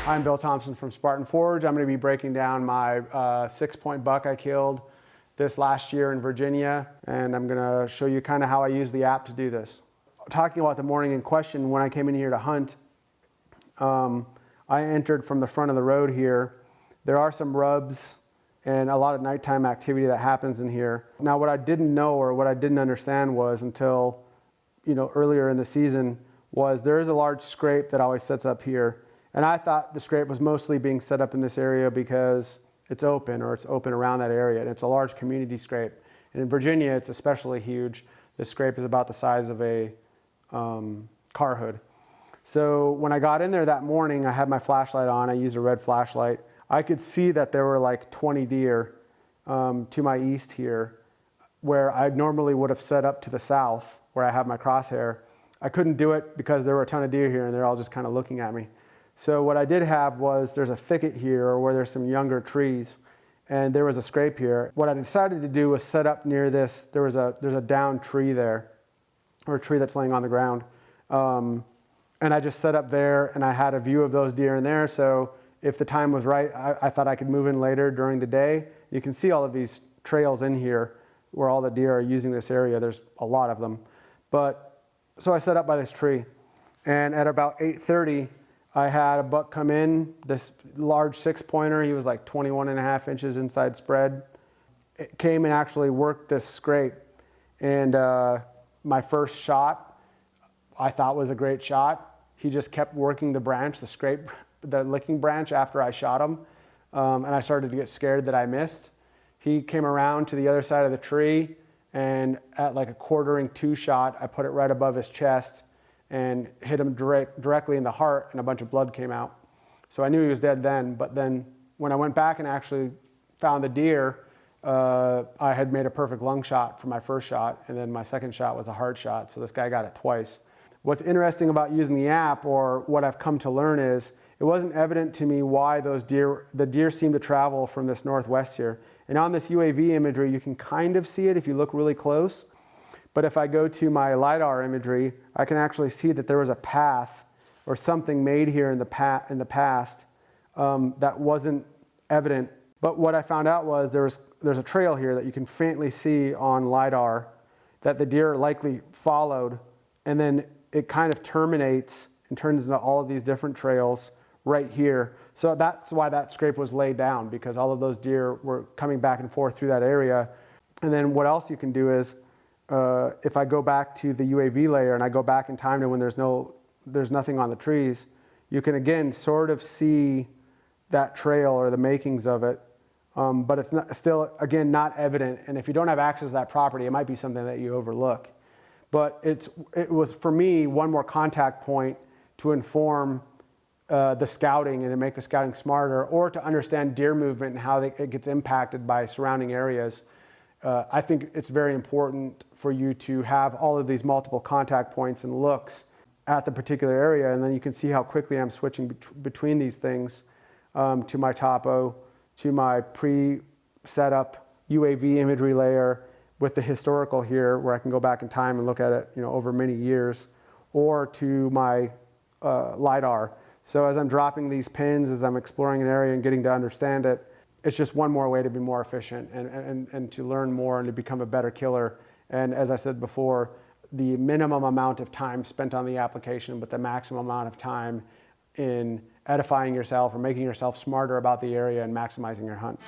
I'm Bill Thompson from Spartan Forge. I'm going to be breaking down my 6-point buck I killed this last year in Virginia, and I'm going to show you kind of how I use the app to do this. Talking about the morning in question, when I came in here to hunt, I entered from the front of the road here. There are some rubs and a lot of nighttime activity that happens in here. Now, what I didn't know or what I didn't understand was until earlier in the season was there is a large scrape that always sets up here. And I thought the scrape was mostly being set up in this area because it's open or it's open around that area. And it's a large community scrape. And in Virginia, it's especially huge. This scrape is about the size of a car hood. So when I got in there that morning, I had my flashlight on. I used a red flashlight. I could see that there were like 20 deer to my east here, where I normally would have set up to the south where I have my crosshair. I couldn't do it because there were a ton of deer here and they're all just kind of looking at me. So what I did have was there's a thicket here where there's some younger trees and there was a scrape here. What I decided to do was set up near this. There's a downed tree there, or a tree that's laying on the ground. And I just set up there and I had a view of those deer in there. So if the time was right, I thought I could move in later during the day. You can see all of these trails in here where all the deer are using this area. There's a lot of them. So I set up by this tree, and at about 8:30, I had a buck come in, this large 6-pointer. He was like 21.5 inches inside spread. It came and actually worked this scrape. And my first shot, I thought was a great shot. He just kept working the branch, the licking branch after I shot him. And I started to get scared that I missed. He came around to the other side of the tree, and at like a quartering 2 shot, I put it right above his chest and hit him directly in the heart, and a bunch of blood came out. So I knew he was dead then, but then when I went back and actually found the deer, I had made a perfect lung shot for my first shot, and then my second shot was a heart shot, so this guy got it twice. What's interesting about using the app, or what I've come to learn, is it wasn't evident to me why the deer seemed to travel from this northwest here. And on this UAV imagery, you can kind of see it if you look really close. But if I go to my LiDAR imagery, I can actually see that there was a path or something made here in the past that wasn't evident. But what I found out was there's a trail here that you can faintly see on LiDAR that the deer likely followed, and then it kind of terminates and turns into all of these different trails right here. So that's why that scrape was laid down, because all of those deer were coming back and forth through that area. And then what else you can do is, if I go back to the UAV layer and I go back in time to when there's nothing on the trees, you can again sort of see that trail or the makings of it, but it's still again not evident. And if you don't have access to that property, it might be something that you overlook. But it was for me one more contact point to inform the scouting and to make the scouting smarter, or to understand deer movement and how it gets impacted by surrounding areas. I think it's very important for you to have all of these multiple contact points and looks at the particular area, and then you can see how quickly I'm switching between these things, to my topo, to my pre-setup UAV imagery layer with the historical here, where I can go back in time and look at it over many years, or to my LiDAR. So as I'm dropping these pins, as I'm exploring an area and getting to understand it, it's just one more way to be more efficient and to learn more and to become a better killer. And as I said before, the minimum amount of time spent on the application, but the maximum amount of time in edifying yourself or making yourself smarter about the area and maximizing your hunt.